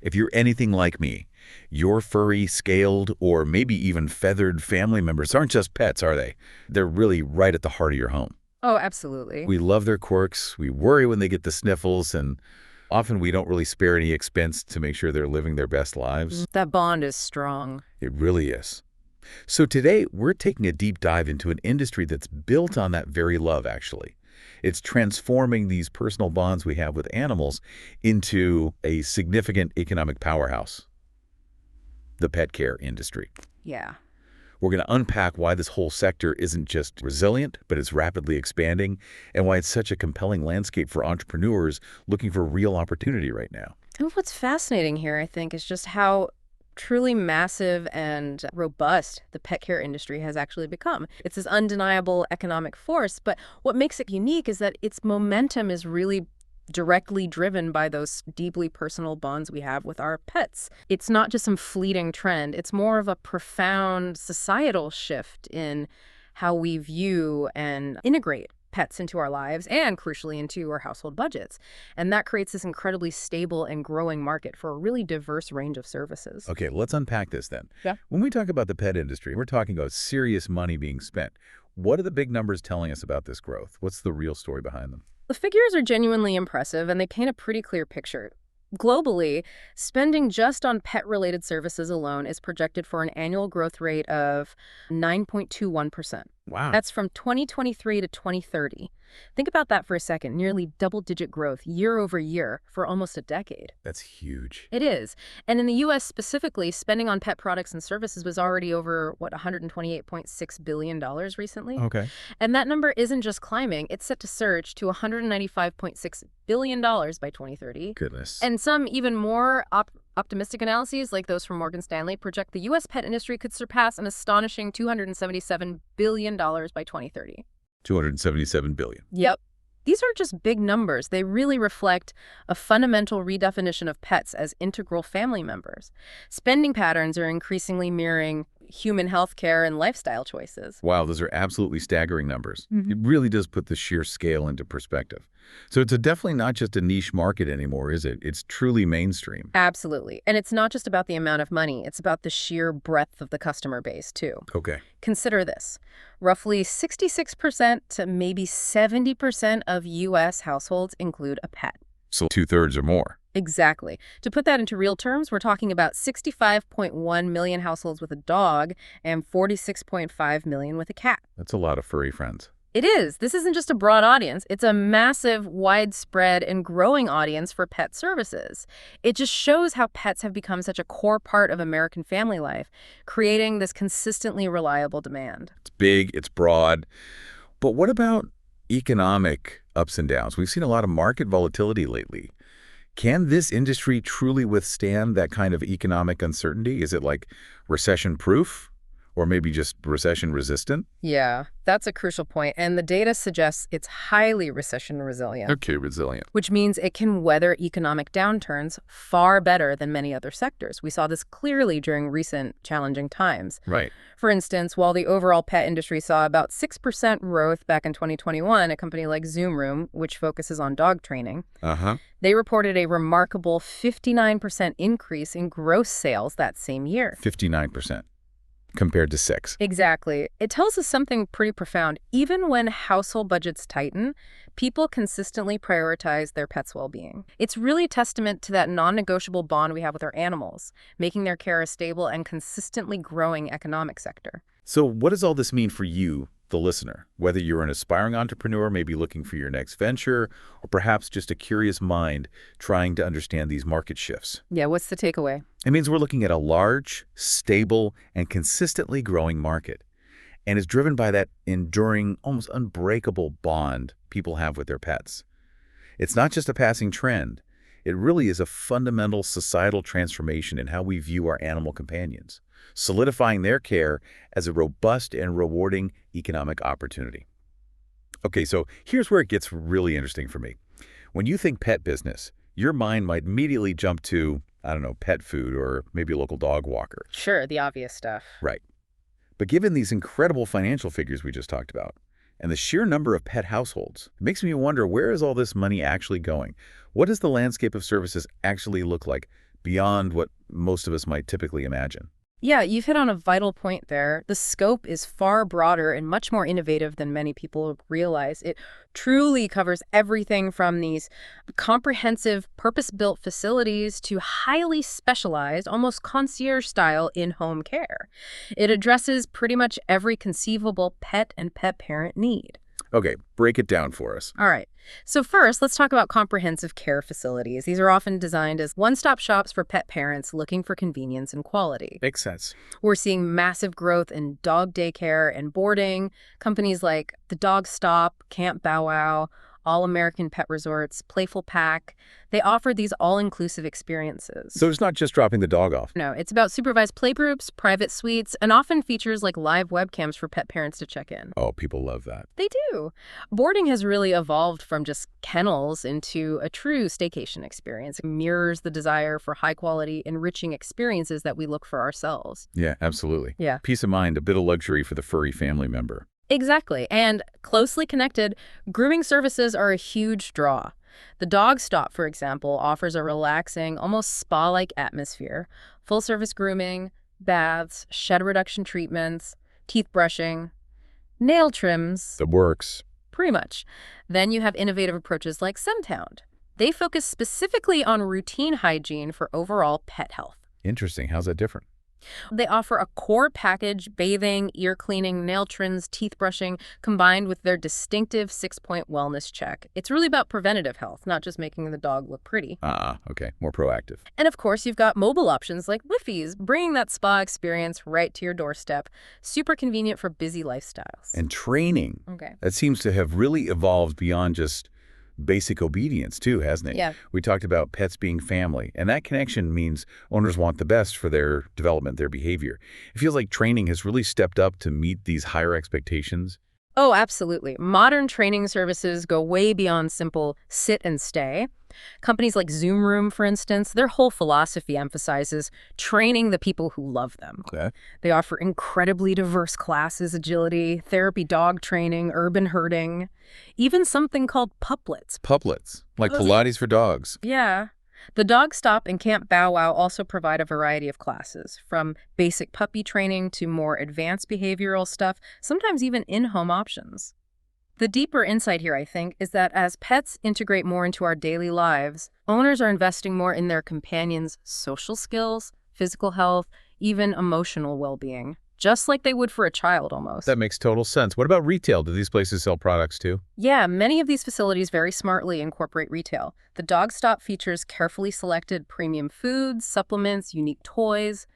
If you're anything like me, your furry, scaled, or maybe even feathered family members aren't just pets, are they? They're really right at the heart of your home. Oh, absolutely. We love their quirks, we worry when they get the sniffles, and often we don't really spare any expense to make sure they're living their best lives. That bond is strong. It really is. So today, we're taking a deep dive into an industry that's built on that very love, actually. It's transforming these personal bonds we have with animals into a significant economic powerhouse, the pet care industry. Yeah. We're going to unpack why this whole sector isn't just resilient, but it's rapidly expanding, and why it's such a compelling landscape for entrepreneurs looking for real opportunity right now. And what's fascinating here, I think, is just how truly massive and robust the pet care industry has actually become. It's this undeniable economic force, but what makes it unique is that its momentum is really directly driven by those deeply personal bonds we have with our pets. It's not just some fleeting trend. It's more of a profound societal shift in how we view and integrate pets into our lives and, crucially, into our household budgets. And that creates this incredibly stable and growing market for a really diverse range of services. Okay, let's unpack this then. Yeah. When we talk about the pet industry, we're talking about serious money being spent. What are the big numbers telling us about this growth? What's the real story behind them? The figures are genuinely impressive, and they paint a pretty clear picture. Globally, spending just on pet-related services alone is projected for an annual growth rate of 9.21%. Wow. That's from 2023 to 2030. Think about that for a second. Nearly double-digit growth year over year for almost a decade. That's huge. It is. And in the U.S. specifically, spending on pet products and services was already over, $128.6 billion recently? Okay. And that number isn't just climbing. It's set to surge to $195.6 billion by 2030. Goodness. And some even more optimistic analyses, like those from Morgan Stanley, project the U.S. pet industry could surpass an astonishing $277 billion by 2030. 277 billion. Yep. These aren't just big numbers. They really reflect a fundamental redefinition of pets as integral family members. Spending patterns are increasingly mirroring human healthcare and lifestyle choices. Wow, those are absolutely staggering numbers. It really does put the sheer scale into perspective. So it's definitely not just a niche market anymore, is it? It's truly mainstream. Absolutely. And it's not just about the amount of money. It's about the sheer breadth of the customer base, too. Okay. Consider this. Roughly 66% to maybe 70% of U.S. households include a pet. So 2/3 or more. Exactly. To put that into real terms, we're talking about 65.1 million households with a dog and 46.5 million with a cat. That's a lot of furry friends. It is. This isn't just a broad audience. It's a massive, widespread, and growing audience for pet services. It just shows how pets have become such a core part of American family life, creating this consistently reliable demand. It's big, it's broad. But what about economic ups and downs? We've seen a lot of market volatility lately. Can this industry truly withstand that kind of economic uncertainty? Is it like recession-proof or maybe just recession-resistant? Yeah, that's a crucial point, and the data suggests it's highly recession-resilient. Okay, resilient. Which means it can weather economic downturns far better than many other sectors. We saw this clearly during recent challenging times. Right. For instance, while the overall pet industry saw about 6% growth back in 2021, a company like Zoom, which focuses on dog training, they reported a remarkable 59% increase in gross sales that same year. 59% compared to 6. Exactly. It tells us something pretty profound. Even when household budgets tighten, people consistently prioritize their pets' well-being. It's really a testament to that non-negotiable bond we have with our animals, making their care a stable and consistently growing economic sector. So what does all this mean for you, the listener? Whether you're an aspiring entrepreneur, maybe looking for your next venture, or perhaps just a curious mind trying to understand these market shifts. Yeah, what's the takeaway? It means we're looking at a large, stable, and consistently growing market. And it's driven by that enduring, almost unbreakable bond people have with their pets. It's not just a passing trend. It really is a fundamental societal transformation in how we view our animal companions, solidifying their care as a robust and rewarding economic opportunity. Okay, so here's where it gets really interesting for me. When you think pet business, your mind might immediately jump to, I don't know, pet food or maybe a local dog walker. Sure, the obvious stuff. Right. But given these incredible financial figures we just talked about, and the sheer number of pet households, it makes me wonder, where is all this money actually going? What does the landscape of services actually look like beyond what most of us might typically imagine. Yeah, you've hit on a vital point there. The scope is far broader and much more innovative than many people realize. It truly covers everything from these comprehensive, purpose-built facilities to highly specialized, almost concierge-style in-home care. It addresses pretty much every conceivable pet and pet parent need. Okay, break it down for us. All right. So first, let's talk about comprehensive care facilities. These are often designed as one-stop shops for pet parents looking for convenience and quality. Makes sense. We're seeing massive growth in dog daycare and boarding. Companies like the Dog Stop, Camp Bow Wow, All American Pet Resorts, Playful Pack, they offer these all-inclusive experiences. So it's not just dropping the dog off. No, it's about supervised playgroups, private suites, and often features like live webcams for pet parents to check in. Oh, people love that. They do. Boarding has really evolved from just kennels into a true staycation experience. It mirrors the desire for high-quality, enriching experiences that we look for ourselves. Yeah, absolutely. Yeah. Peace of mind, a bit of luxury for the furry family member. Exactly. And closely connected, grooming services are a huge draw. The Dog Stop, for example, offers a relaxing, almost spa-like atmosphere, full-service grooming, baths, shed reduction treatments, teeth brushing, nail trims. The works. Pretty much. Then you have innovative approaches like Scenthound. They focus specifically on routine hygiene for overall pet health. Interesting. How's that different? They offer a core package, bathing, ear cleaning, nail trims, teeth brushing, combined with their distinctive 6-point wellness check. It's really about preventative health, not just making the dog look pretty. Okay. More proactive. And of course, you've got mobile options like Wiffies, bringing that spa experience right to your doorstep. Super convenient for busy lifestyles. And training. Okay. That seems to have really evolved beyond just basic obedience too, hasn't it? Yeah. We talked about pets being family, and that connection means owners want the best for their development, their behavior. It feels like training has really stepped up to meet these higher expectations. Oh, absolutely. Modern training services go way beyond simple sit and stay. Companies like Zoom Room, for instance, their whole philosophy emphasizes training the people who love them. Okay. They offer incredibly diverse classes, agility, therapy, dog training, urban herding, even something called puplets. Puplets, like Pilates for dogs. Yeah. The Dog Stop and Camp Bow Wow also provide a variety of classes, from basic puppy training to more advanced behavioral stuff, sometimes even in-home options. The deeper insight here, I think, is that as pets integrate more into our daily lives, owners are investing more in their companions' social skills, physical health, even emotional well-being, just like they would for a child almost. That makes total sense. What about retail? Do these places sell products too? Yeah, many of these facilities very smartly incorporate retail. The Dog Stop features carefully selected premium foods, supplements, unique toys.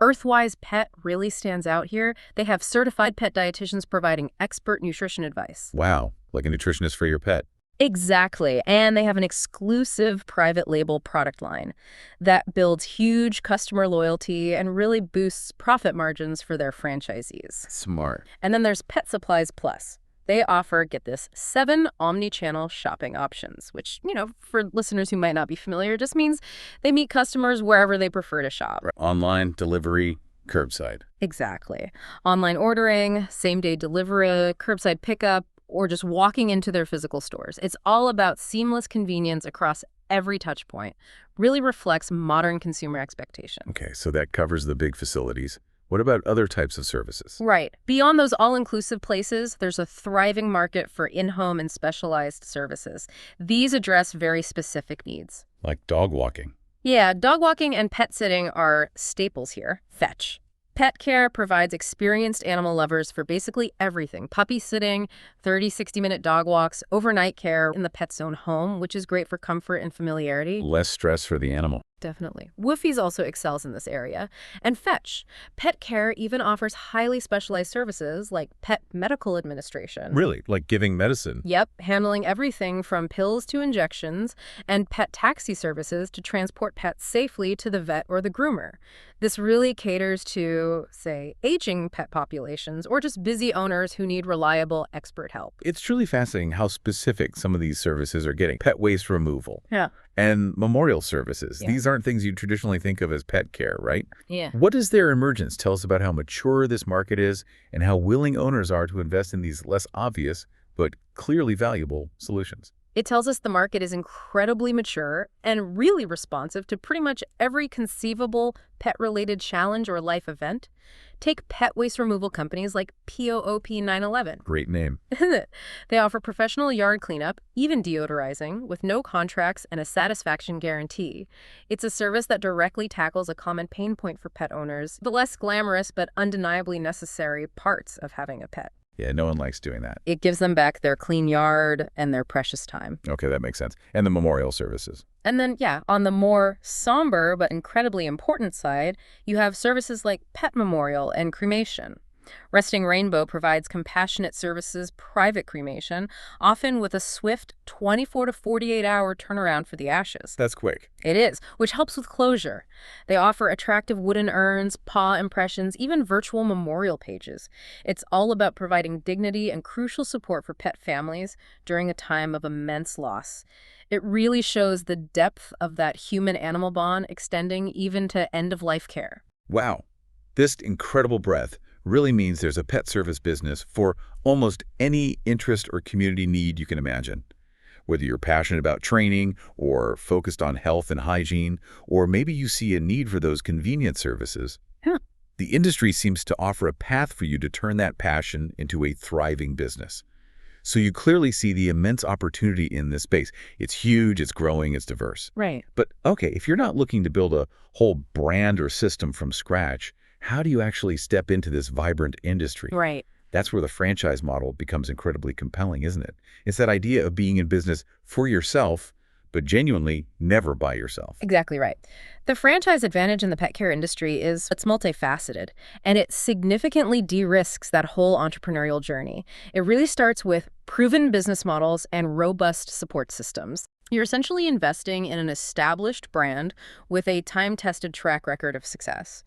Earthwise Pet really stands out here. They have certified pet dietitians providing expert nutrition advice. Wow, like a nutritionist for your pet. Exactly. And they have an exclusive private label product line that builds huge customer loyalty and really boosts profit margins for their franchisees. Smart. And then there's Pet Supplies Plus. They offer, get this, 7 omni-channel shopping options, which, for listeners who might not be familiar, just means they meet customers wherever they prefer to shop. Right. Online, delivery, curbside. Exactly. Online ordering, same-day delivery, curbside pickup, or just walking into their physical stores. It's all about seamless convenience across every touch point. Really reflects modern consumer expectation. Okay, so that covers the big facilities. What about other types of services? Right. Beyond those all-inclusive places, there's a thriving market for in-home and specialized services. These address very specific needs. Like dog walking. Yeah, dog walking and pet sitting are staples here. Fetch. Pet Care provides experienced animal lovers for basically everything. Puppy sitting, 30, 60-minute dog walks, overnight care in the pet's own home, which is great for comfort and familiarity. Less stress for the animal. Definitely. Woofies also excels in this area. And Fetch. Pet Care even offers highly specialized services like pet medical administration. Really? Like giving medicine? Yep, handling everything from pills to injections, and pet taxi services to transport pets safely to the vet or the groomer. This really caters to, say, aging pet populations or just busy owners who need reliable expert help. It's truly fascinating how specific some of these services are getting. Pet waste removal. Yeah. And memorial services. Yeah. These aren't things you traditionally think of as pet care, right? Yeah. What does their emergence tell us about how mature this market is and how willing owners are to invest in these less obvious but clearly valuable solutions? It tells us the market is incredibly mature and really responsive to pretty much every conceivable pet-related challenge or life event. Take pet waste removal companies like POOP 911. Great name. They offer professional yard cleanup, even deodorizing, with no contracts and a satisfaction guarantee. It's a service that directly tackles a common pain point for pet owners, the less glamorous but undeniably necessary parts of having a pet. Yeah, no one likes doing that. It gives them back their clean yard and their precious time. Okay, that makes sense. And the memorial services. And then, yeah, on the more somber but incredibly important side, you have services like pet memorial and cremation. Resting Rainbow provides compassionate services, private cremation, often with a swift 24 to 48-hour turnaround for the ashes. That's quick. It is, which helps with closure. They offer attractive wooden urns, paw impressions, even virtual memorial pages. It's all about providing dignity and crucial support for pet families during a time of immense loss. It really shows the depth of that human-animal bond extending even to end-of-life care. Wow. This incredible breadth really means there's a pet service business for almost any interest or community need you can imagine. Whether you're passionate about training or focused on health and hygiene, or maybe you see a need for those convenient services, the industry seems to offer a path for you to turn that passion into a thriving business. So you clearly see the immense opportunity in this space. It's huge, it's growing, it's diverse. Right. But okay, if you're not looking to build a whole brand or system from scratch, how do you actually step into this vibrant industry? Right. That's where the franchise model becomes incredibly compelling, isn't it? It's that idea of being in business for yourself, but genuinely never by yourself. Exactly right. The franchise advantage in the pet care industry is it's multifaceted, and it significantly de-risks that whole entrepreneurial journey. It really starts with proven business models and robust support systems. You're essentially investing in an established brand with a time-tested track record of success.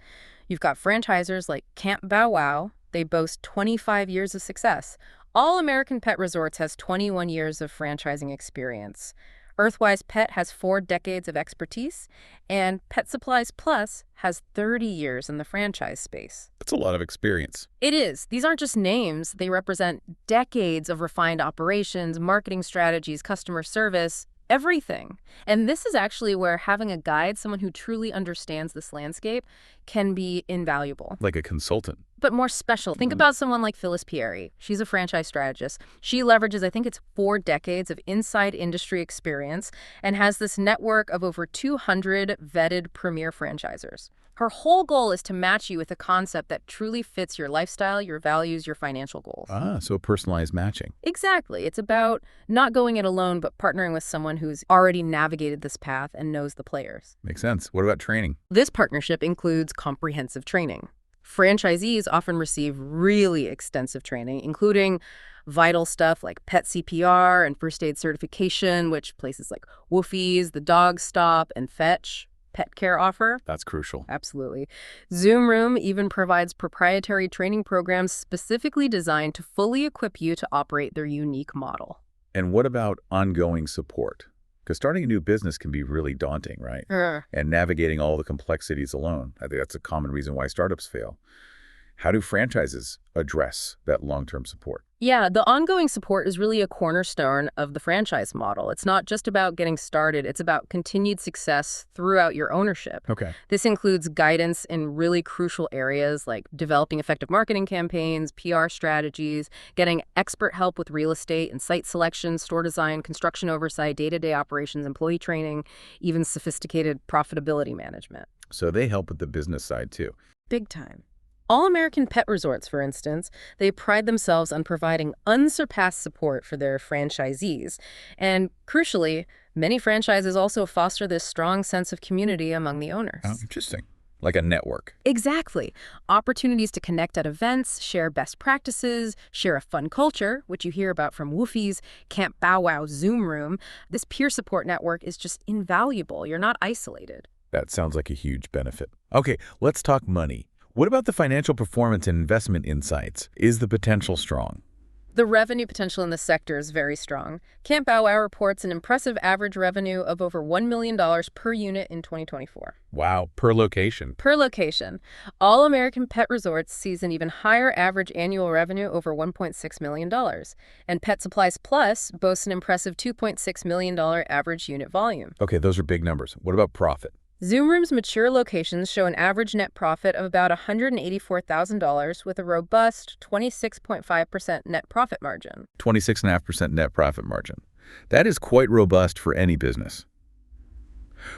You've got franchisors like Camp Bow Wow. They boast 25 years of success. All American Pet Resorts has 21 years of franchising experience. Earthwise Pet has 4 decades of expertise, and Pet Supplies Plus has 30 years in the franchise space. That's a lot of experience. It is. These aren't just names. They represent decades of refined operations, marketing strategies, customer service, everything. And this is actually where having a guide, someone who truly understands this landscape, can be invaluable. Like a consultant. But more special. Think about someone like Phyllis Pieri. She's a franchise strategist. She leverages, I think it's 4 decades of inside industry experience and has this network of over 200 vetted premier franchisors. Her whole goal is to match you with a concept that truly fits your lifestyle, your values, your financial goals. So personalized matching. Exactly. It's about not going it alone, but partnering with someone who's already navigated this path and knows the players. Makes sense. What about training? This partnership includes comprehensive training. Franchisees often receive really extensive training, including vital stuff like pet CPR and first aid certification, which places like Woofie's, the Dog Stop, and Fetch Pet Care offer. That's crucial. Absolutely. Zoom Room even provides proprietary training programs specifically designed to fully equip you to operate their unique model. And what about ongoing support? Because starting a new business can be really daunting, right? And navigating all the complexities alone. I think that's a common reason why startups fail. How do franchises address that long-term support? Yeah, the ongoing support is really a cornerstone of the franchise model. It's not just about getting started, it's about continued success throughout your ownership. Okay. This includes guidance in really crucial areas like developing effective marketing campaigns, PR strategies, getting expert help with real estate and site selection, store design, construction oversight, day-to-day operations, employee training, even sophisticated profitability management. So they help with the business side too. Big time. All American Pet Resorts, for instance, they pride themselves on providing unsurpassed support for their franchisees. And crucially, many franchises also foster this strong sense of community among the owners. Oh, interesting. Like a network. Exactly. Opportunities to connect at events, share best practices, share a fun culture, which you hear about from Woofie's, Camp Bow Wow, Zoom Room. This peer support network is just invaluable. You're not isolated. That sounds like a huge benefit. Okay, let's talk money. What about the financial performance and investment insights? Is the potential strong? The revenue potential in this sector is very strong. Camp Bow Wow reports an impressive average revenue of over $1 million per unit in 2024. Wow, per location. Per location. All American Pet Resorts sees an even higher average annual revenue over $1.6 million. And Pet Supplies Plus boasts an impressive $2.6 million average unit volume. Okay, those are big numbers. What about profit? Zoom Room's mature locations show an average net profit of about $184,000 with a robust 26.5% net profit margin. 26.5% net profit margin. That is quite robust for any business.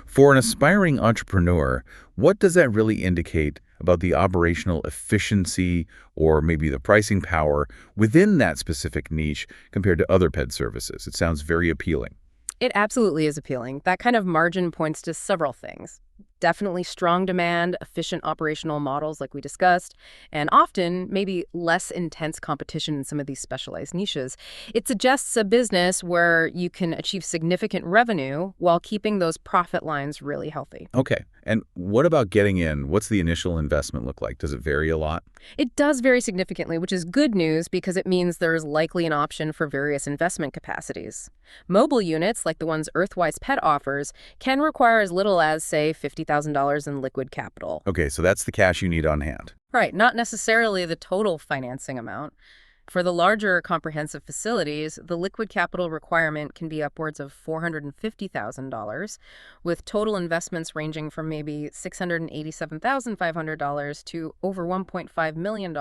For an aspiring entrepreneur, what does that really indicate about the operational efficiency or maybe the pricing power within that specific niche compared to other pet services? It sounds very appealing. It absolutely is appealing. That kind of margin points to several things. Definitely strong demand, efficient operational models like we discussed, and often maybe less intense competition in some of these specialized niches. It suggests a business where you can achieve significant revenue while keeping those profit lines really healthy. Okay, and what about getting in? What's the initial investment look like? Does it vary a lot? It does vary significantly, which is good news because it means there is likely an option for various investment capacities. Mobile units, like the ones Earthwise Pet offers, can require as little as, say, $50,000 in liquid capital. Okay, so that's the cash you need on hand. Right, not necessarily the total financing amount. For the larger comprehensive facilities, the liquid capital requirement can be upwards of $450,000, with total investments ranging from maybe $687,500 to over $1.5 million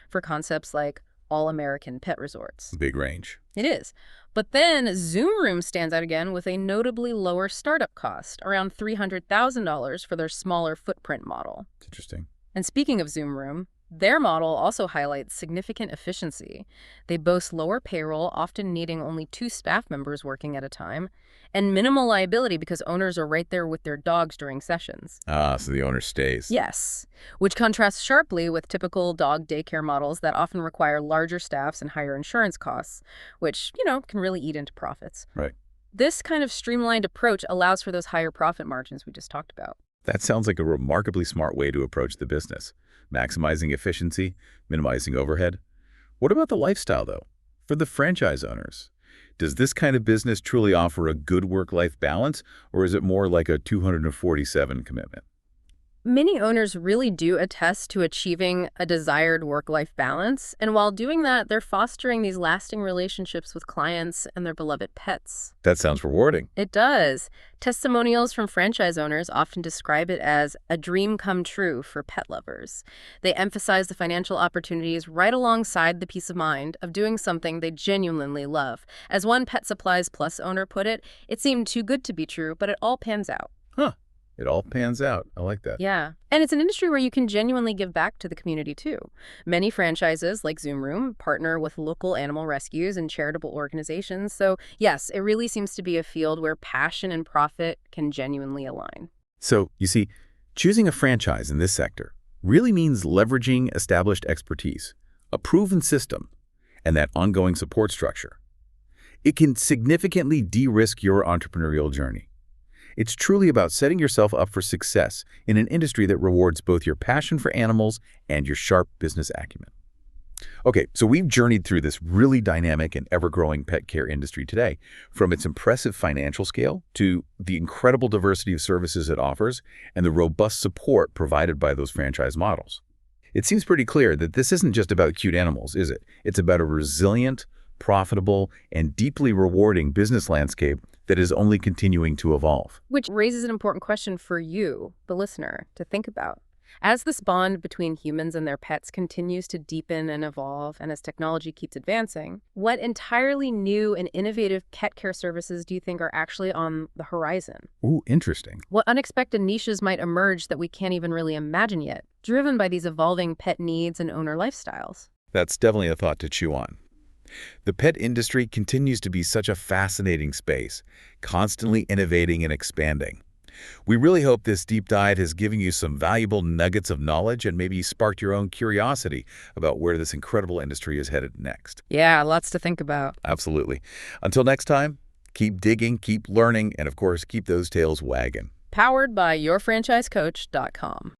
for concepts like all-American pet resorts. Big range. It is. But then Zoom Room stands out again with a notably lower startup cost, around $300,000 for their smaller footprint model. It's interesting. And speaking of Zoom Room, their model also highlights significant efficiency. They boast lower payroll, often needing only 2 staff members working at a time, and minimal liability because owners are right there with their dogs during sessions. Ah, so the owner stays. Yes, which contrasts sharply with typical dog daycare models that often require larger staffs and higher insurance costs, which, can really eat into profits. Right. This kind of streamlined approach allows for those higher profit margins we just talked about. That sounds like a remarkably smart way to approach the business. Maximizing efficiency, minimizing overhead. What about the lifestyle, though? For the franchise owners, does this kind of business truly offer a good work-life balance, or is it more like a 247 commitment? Many owners really do attest to achieving a desired work-life balance, and while doing that, they're fostering these lasting relationships with clients and their beloved pets. That sounds rewarding. It does. Testimonials from franchise owners often describe it as a dream come true for pet lovers. They emphasize the financial opportunities right alongside the peace of mind of doing something they genuinely love. As one Pet Supplies Plus owner put it, it seemed too good to be true, but it all pans out. Huh. It all pans out. I like that. Yeah. And it's an industry where you can genuinely give back to the community, too. Many franchises, like Zoom Room, partner with local animal rescues and charitable organizations. So, yes, it really seems to be a field where passion and profit can genuinely align. So, you see, choosing a franchise in this sector really means leveraging established expertise, a proven system, and that ongoing support structure. It can significantly de-risk your entrepreneurial journey. It's truly about setting yourself up for success in an industry that rewards both your passion for animals and your sharp business acumen. Okay, so we've journeyed through this really dynamic and ever-growing pet care industry today, from its impressive financial scale to the incredible diversity of services it offers and the robust support provided by those franchise models. It seems pretty clear that this isn't just about cute animals, is it? It's about a resilient, profitable, and deeply rewarding business landscape that is only continuing to evolve. Which raises an important question for you, the listener, to think about. As this bond between humans and their pets continues to deepen and evolve, and as technology keeps advancing, what entirely new and innovative pet care services do you think are actually on the horizon? Ooh, interesting. What unexpected niches might emerge that we can't even really imagine yet, driven by these evolving pet needs and owner lifestyles? That's definitely a thought to chew on. The pet industry continues to be such a fascinating space, constantly innovating and expanding. We really hope this deep dive has given you some valuable nuggets of knowledge and maybe sparked your own curiosity about where this incredible industry is headed next. Yeah, lots to think about. Absolutely. Until next time, keep digging, keep learning, and of course, keep those tails wagging. Powered by yourfranchisecoach.com.